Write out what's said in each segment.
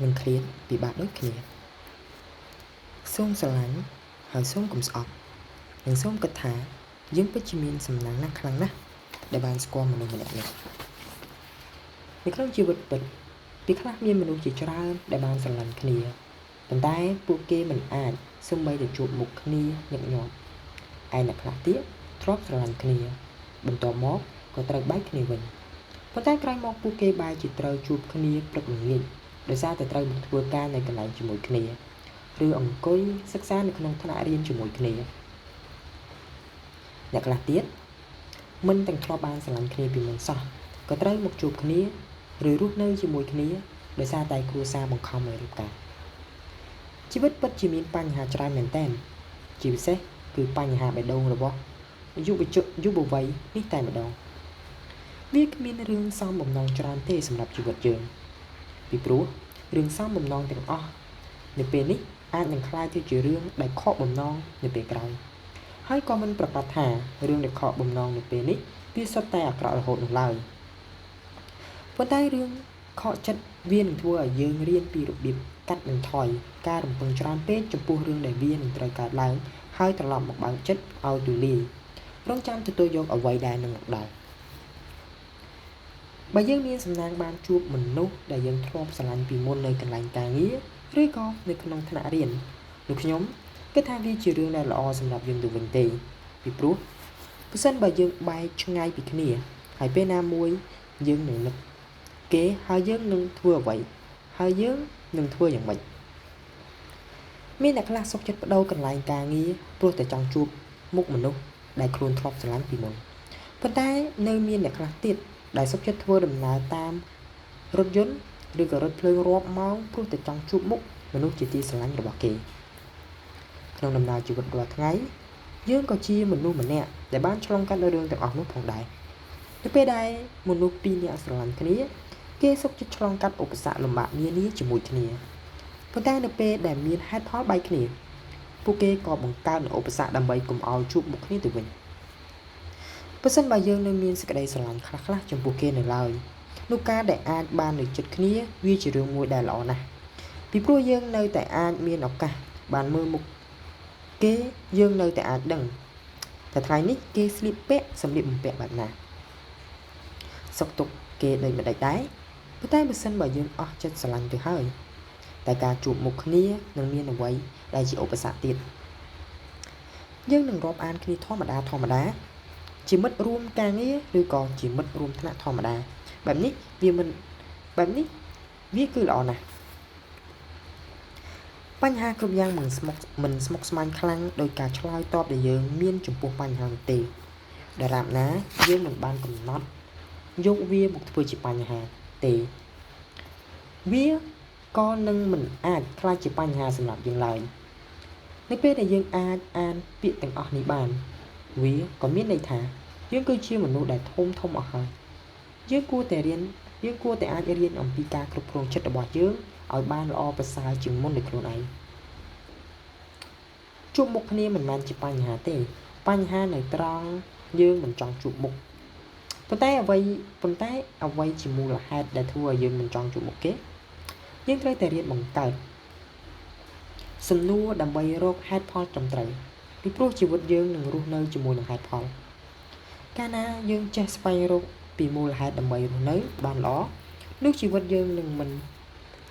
នឹងឃ្លាតពិបាកដូចគ្នាសូមស្រឡាញ់ហើយសូមកុំស្អប់និងសូមគិតថាយើងពិតជាមានសំណាងណាស់ខ្លាំងណាស់ដែលបានស្គាល់មនុស្សម្នាក់នេះនៅក្នុងជីវិតពិតពីខ្លះមានមនុស្សជាច្រើនដែលបានស្រឡាញ់គ្នាប៉ុន្តែពួកគេមិនអាចសូម្បីតែជួបមុខគ្នាញឹកញាប់ឯអ្នកខ្លះទៀតធ្លាប់ស្រឡាញ់គ្នាបន្ទាប់មកក៏ត្រូវបែកគ្នាវិញប៉ុន្តែក្រោយមកពួកគេបែរជាត្រូវជួបគ្នាព្រឹកល្ងាចដោយសារតែត្រូវធ្វើការនៅកន្លែងជាមួយគ្នាឬអង្គុយសិក្សានៅក្នុងថ្នាក់រៀនជាមួយគ្នាអ្នកខ្លះទៀតមិនទាំងធ្លាប់បានស្រឡាញ់គ្នាពីមុនសោះក៏ត្រូវមកជួបគ្នាឬរស់នៅជាមួយគ្នាដោយសារតែគ្រួសារបង្ខំឲ្យរៀបការជីវិតពិតជាមានបញ្ហាច្រើនមែនទែនជាពិសេសគឺបញ្ហាបេះដូងរបស់យុវវ័យនេះតែម្ដងវាគ្មានរឿងសំបំណងច្រើនទេសម្រាប់ជីវិតយើងពីព្រោះរឿងសំបំណងទាំងអស់នៅពេលនេះអាចនឹងក្លាយទៅជារឿងដែលខកបំណងនៅពេលក្រោយហើយក៏មិនប្រកាសថារឿងដែលខកបំណងនៅពេលនេះវាសុទ្ធតែអាក្រក់រហូតនោះឡើយប៉ុន្តែរឿងខកចិត្តវានឹងធ្វើឲ្យយើងរៀនពីរបៀបកាត់បន្ថយការរំពឹងច្រើនពេកចំពោះរឿងដែលវានឹងត្រូវកើតឡើងហើយត្រឡប់មកបើកចិត្តឲ្យទូលាយរងចាំទទួលយកអ្វីដែលនឹងមកដល់បើយើងមានសំណាងបានជួបមនុស្សដែលយើងធ្លាប់ស្រឡាញ់ពីមុននៅកន្លែងការងារឬក៏នៅក្នុងថ្នាក់រៀននោះខ្ញុំគិតថាវាជារឿងដែលល្អសម្រាប់យើងទៅវិញទេពីព្រោះប្រសិនបើយើងបែកឆ្ងាយពីគ្នាហើយពេលណាមួយយើងនឹងនឹកគេហើយយើងនឹងធ្វើអ្វីហើយយើងនឹងធ្វើយ៉ាងម៉េចមានអ្នកខ្លះសុខចិត្តបដូរកន្លែងការងារព្រោះតែចង់ជួបមុខមនុស្សដែលខ្លួនធ្លាប់ស្រឡាញ់ពីមុនប៉ុន្តែនៅមានអ្នកខ្លះទៀតដែលសុខចិត្តធ្វើដំណើរតាមរថយន្តឬក៏រថភ្លើងរាប់ម៉ោងព្រោះតែចង់ជួបមុខមនុស្សជាទីស្រឡាញ់របស់គេក្នុងដំណើរជីវិតរាល់ថ្ងៃយើងក៏ជាមនុស្សម្នាក់ដែលបានឆ្លងកាត់នូវរឿងទាំងអស់នោះផងដែរនៅពេលដែលមនុស្សពីរនាក់ស្រឡាញ់គ្នាគេសុខចិត្តឆ្លងកាត់ឧបសគ្គលំបាកនានាជាមួយគ្នាប៉ុន្តែនៅពេលដែលមានហេតុផលបែកគ្នាពួកគេក៏បង្កើតនូវឧបសគ្គដើម្បីកុំឲ្យជួបមុខគ្នាទៅវិញបើសិនបើយើងនៅមានសេចក្តីស្រឡាញ់ខ្លះៗចំពោះគេនៅឡើយនោះការដែលអាចបាននៅជិតគ្នាវាជារឿងមួយដែលល្អណាស់ពីព្រោះយើងនៅតែអាចមានឱកាសបានមើលមុខគេយើងនៅតែអាចដឹងតែថ្ងៃនេះគេស្លៀកពាក់សម្លៀកបំពាក់បែបណាសុខទុក្ខគេដូចម្ដេចដែរប៉ុន្តែបើសិនបើយើងអស់ចិត្តស្រឡាញ់ទៅហើយតែការជួបមុខគ្នានឹងមានអ្វីដែលជាឧបសគ្គទៀតយើងនឹងរាប់អានគ្នាធម្មតាជាមិត្តរួមការងារឬក៏ជាមិត្តរួមថ្នាក់ធម្មតាបែបនេះវាគឺល្អណាស់បញ្ហាគ្រប់យ៉ាងមិនស្មុគស្មាញខ្លាំងដោយការឆ្លើយតបដែលយើងមានចំពោះបញ្ហានោះទេដរាបណាយើងមិនបានកំណត់យកវាមកធ្វើជាបញ្ហាទេវាក៏នឹងមិនអាចក្លាយជាបញ្ហាសម្រាប់យើងឡើយនៅពេលដែលយើងអាចអានពាក្យទាំងអស់នេះបានវាក៏មានន័យថាយើងគឺជាមនុស្សដែលធំអស់ហើយយើងគួរតែអាចរៀនអំពីការគ្រប់គ្រងចិត្តរបស់យើងឲ្យបានល្អប្រសើរជាងមុនដោយខ្លួនឯងជួបមុខគ្នាមិនមែនជាបញ្ហាទេបញ្ហានៅត្រង់យើងមិនចង់ជួបមុខប៉ុន្តែអ្វីជាមូលហេតុដែលធ្វើឲ្យយើងមិនចង់ជួបមុខគេយើងត្រូវតែរៀនបង្កើតសំណួរដើម្បីរកហេតុផលត្រឹមត្រូវពីព្រោះជីវិតយើងនឹងរស់នៅជាមួយនឹងហេតុផលកាលណាយើងចេះស្វែងរកពីមូលហេតុដើម្បីរស់នៅបានល្អនោះជីវិតយើងនឹងមិន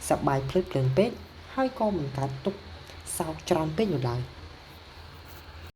សប្បាយភ្លេចភ្លើនពេកហើយក៏មិនកើតទុក្ខសោកច្រើនពេកនោះឡើយ